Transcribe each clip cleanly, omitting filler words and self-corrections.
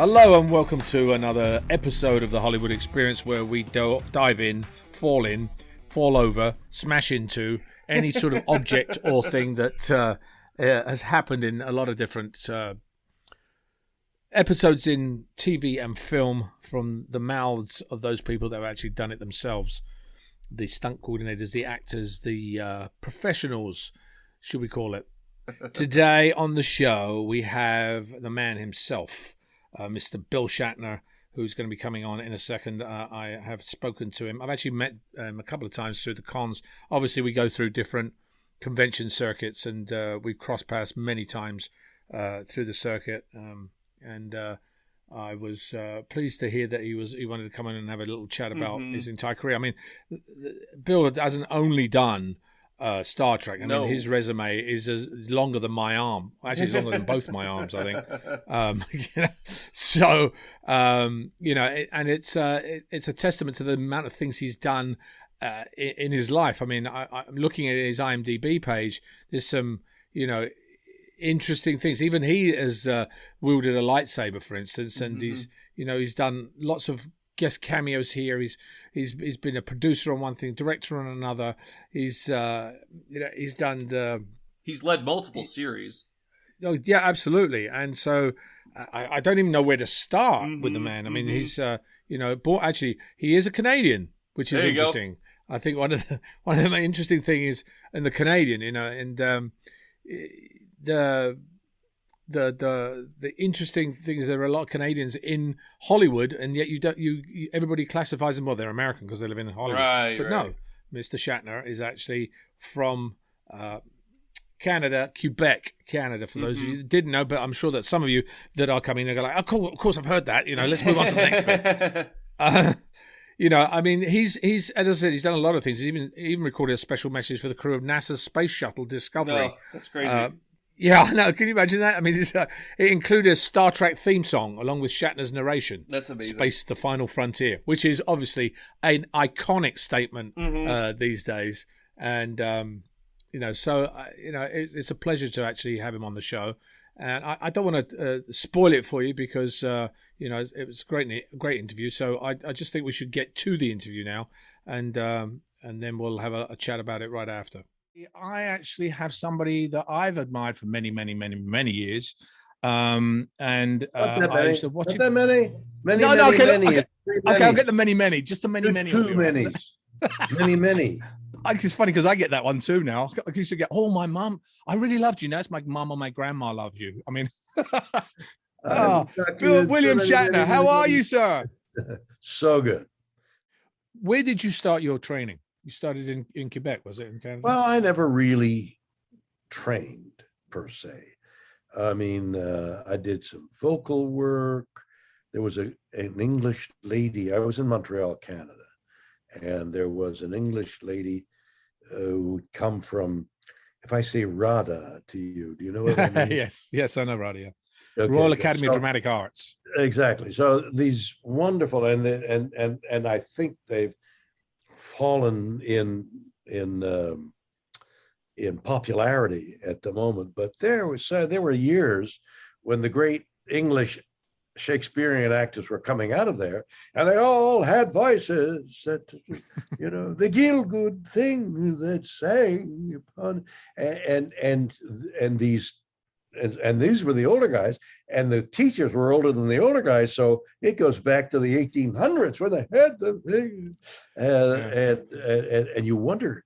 Hello and welcome to another episode of the Hollywood Experience, where we dive in, fall over, smash into any sort of object or thing that has happened in a lot of different episodes in TV and film from the mouths of those people that have actually done it themselves. The stunt coordinators, the actors, the professionals, should we call it. Today on the show, we have the man himself, Mr. Bill Shatner, who's going to be coming on in a second. I have spoken to him. I've actually met him a couple of times through the cons. Obviously, we go through different convention circuits, and we've crossed paths many times through the circuit. I was pleased to hear that he wanted to come in and have a little chat about his entire career. I mean, Bill hasn't only done Star Trek. I mean, his resume is longer than my arm. Actually, it's longer than both my arms, I think. So, and it's a testament to the amount of things he's done in his life. I mean, I'm looking at his IMDb page. There's some, interesting things. Even he has wielded a lightsaber, for instance, and he's done lots of guest cameos here. He's been a producer on one thing, director on another. He's done he's led multiple series. Oh yeah, absolutely. And so I don't even know where to start with the man. I mean, he's actually he is a Canadian, which is interesting. I think one of the interesting thing is in the Canadian, the interesting thing is there are a lot of Canadians in Hollywood, and yet everybody classifies them, well, they're American because they live in Hollywood. But no, Mr. Shatner is actually from Canada, Quebec, Canada, for those of you that didn't know, but I'm sure that some of you that are coming, they're like, oh, cool, of course I've heard that. Let's move on to the next bit. I mean, he's as I said, he's done a lot of things. He's even recorded a special message for the crew of NASA's space shuttle Discovery. Oh, that's crazy. Yeah, no, can you imagine that? I mean, it included a Star Trek theme song along with Shatner's narration. That's amazing. Space, the Final Frontier, which is obviously an iconic statement these days. And, it's a pleasure to actually have him on the show. And I don't want to spoil it for you because, it was a great interview. So I just think we should get to the interview now, and then we'll have a chat about it right after. I actually have somebody that I've admired for many, many, many, many years. I used to watch it. Not that many? Many. Okay, I'll get the many. Just the many. Too many. Many. It's funny because I get that one too now. I used to get, my mum, I really loved you. Now it's my mum or my grandma loved you. I mean, William Shatner, how are you, sir? So good. Where did you start your training? You started in Quebec, was it, in Canada? Well, I never really trained, per se. I mean, I did some vocal work. There was an English lady. I was in Montreal, Canada, and there was an English lady who would come from, if I say RADA to you, do you know what I mean? Yes, I know RADA, yeah. Okay, Royal Academy of Dramatic Arts. Exactly. So these wonderful, and I think they've fallen in popularity at the moment, but there were years when the great English Shakespearean actors were coming out of there, and they all had voices that, the Gielgud thing that say upon, and these were the older guys, and the teachers were older than the older guys. So it goes back to the 1800s when they had the and you wonder,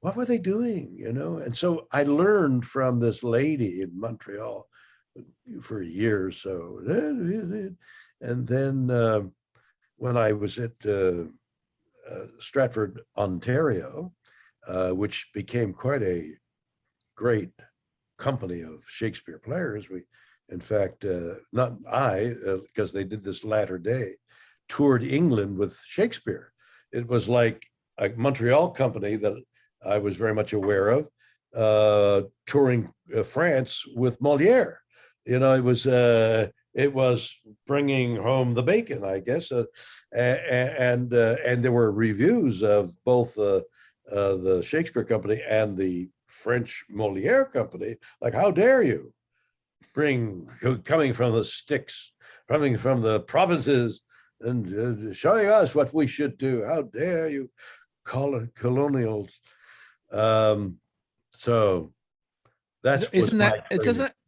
what were they doing, And so I learned from this lady in Montreal for a year or so. And then when I was at Stratford, Ontario, which became quite a great company of Shakespeare players. We, in fact, not I, because they did this latter day, toured England with Shakespeare. It was like a Montreal company that I was very much aware of, touring France with Moliere. It was bringing home the bacon, I guess, and there were reviews of both the Shakespeare company and the French Moliere company, like, how dare you? coming from the sticks, coming from the provinces, and showing us what we should do. How dare you call it colonials? So that's isn't that it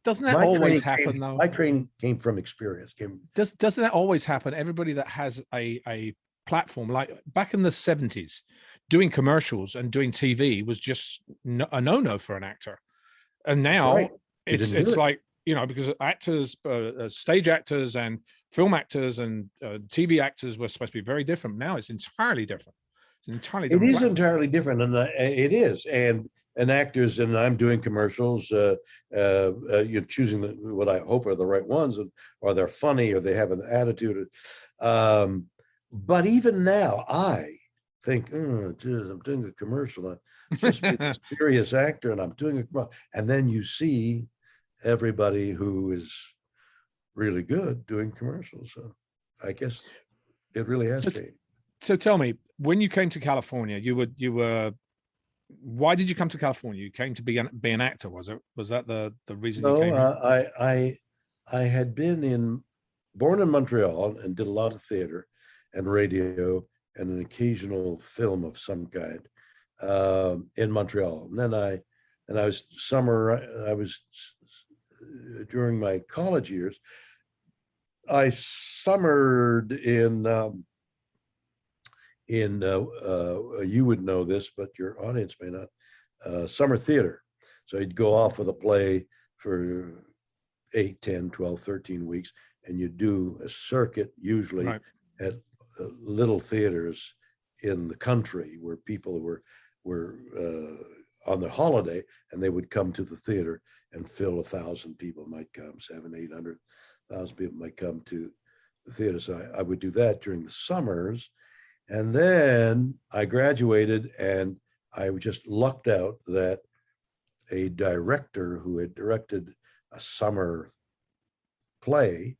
doesn't that always happen though? My training came from experience. Doesn't that always happen? Everybody that has a platform, like back in the 70s, doing commercials and doing TV was just a no-no for an actor. And now it's like, you know, because actors, stage actors and film actors and TV actors were supposed to be very different. Now it's entirely different. It's entirely different. It is entirely different, and it is. And actors, and I'm doing commercials, you're choosing what I hope are the right ones, or they're funny, or they have an attitude. But even now, I think, geez, I'm doing a commercial. I'm supposed to be a serious actor, and I'm doing a commercial. And then you see everybody who is really good doing commercials. So I guess it really has changed. So tell me, when you came to California, you were. Why did you come to California? You came to be an actor, was it? Was that the reason you came? I had been born in Montreal and did a lot of theater and radio and an occasional film of some kind in Montreal. And then I was during my college years, I summered in you would know this, but your audience may not, summer theater. So you'd go off with a play for 8, 10, 12, 13 weeks, and you do a circuit, usually at little theaters in the country where people were on their holiday, and they would come to the theater and fill 1,000 people might come, 700,000-800,000 people might come to the theater. So I would do that during the summers. And then I graduated, and I just lucked out that a director who had directed a summer play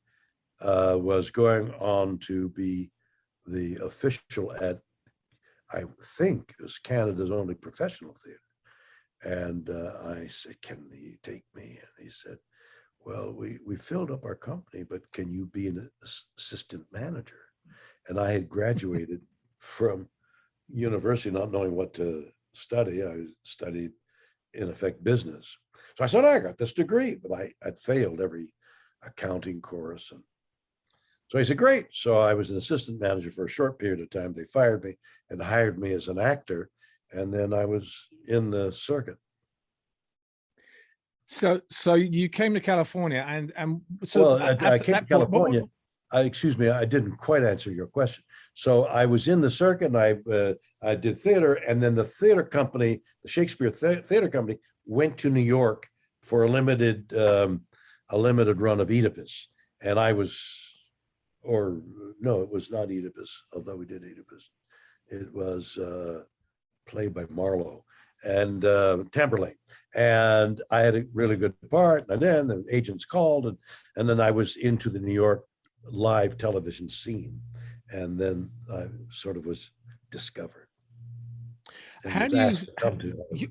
was going on to be the official at, I think, it was Canada's only professional theater. And I said, can you take me? And he said, well, we filled up our company, but can you be an assistant manager? And I had graduated from university not knowing what to study. I studied, in effect, business. So I said, I got this degree, but I'd failed every accounting course. And so he said, great. So I was an assistant manager for a short period of time. They fired me and hired me as an actor. And then I was in the circuit. So you came to California, and so I came to California. Excuse me, I didn't quite answer your question. So I was in the circuit, and I did theater, and then the theater company, the Shakespeare Theater Company, went to New York for a limited run of Oedipus, and I was, or no, it was not Oedipus, although we did Oedipus. It was played by Marlowe and Tamberlane. And I had a really good part, and then the agents called, and then I was into the New York live television scene, and then I sort of was discovered. And how do you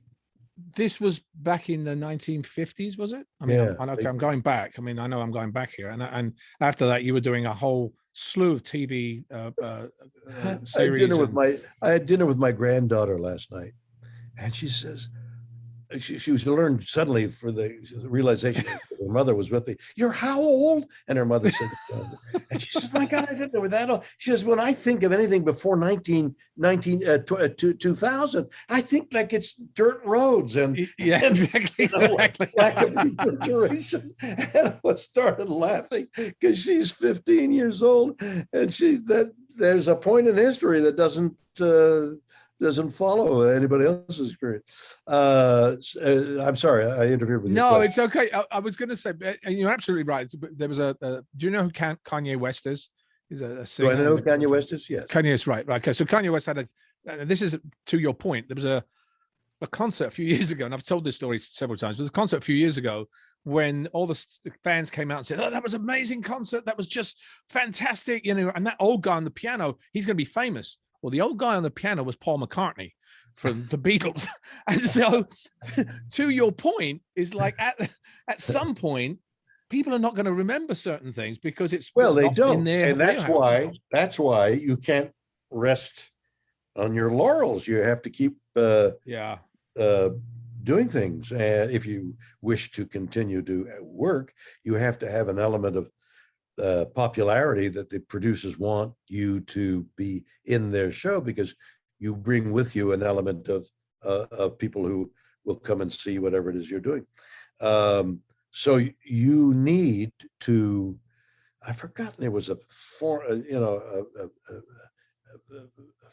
this was back in the 1950s, was it? I mean, yeah, I'm going back. I mean, I know I'm going back here, and after that, you were doing a whole slew of TV series. I had dinner with my granddaughter last night, and she says, she was learned suddenly for the realization that her mother was with me. You're how old? And her mother said, and she said, my God, I didn't know that old. She says, when I think of anything before 2000, I think like it's dirt roads and exactly. Lack of refrigeration. And I started laughing because she's 15 years old, and there's a point in history that doesn't follow anybody else's experience. I'm sorry, I interfered with you. No, it's okay. I was going to say, and you're absolutely right. There was do you know who Kanye West is? He's a singer. Do I know who Kanye West is? Yes. Kanye is right. Okay, so Kanye West had this is to your point, there was a concert a few years ago, and I've told this story several times, but there was a concert a few years ago when all the fans came out and said, oh, that was an amazing concert. That was just fantastic. You know, and that old guy on the piano, he's going to be famous. Well, the old guy on the piano was Paul McCartney from the Beatles. And so to your point is like at some point, people are not going to remember certain things because it's Well, they not don't, in their and that's wheelhouse. why you can't rest on your laurels. You have to keep doing things, and if you wish to continue to work, you have to have an element of popularity that the producers want you to be in their show, because you bring with you an element of people who will come and see whatever it is you're doing. So you need to. I've forgotten there was a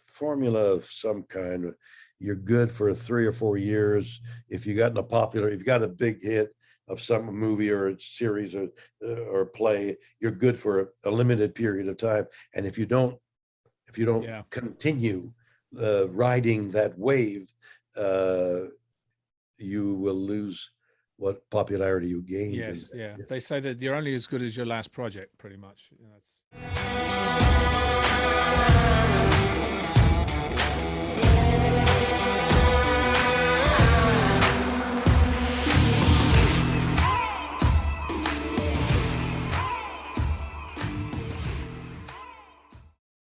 formula of some kind. You're good for 3 or 4 years if you've got a big hit of some movie or a series or play. You're good for a limited period of time, and if you don't continue riding that wave, you will lose what popularity you gained. Yes, They say that you're only as good as your last project, pretty much.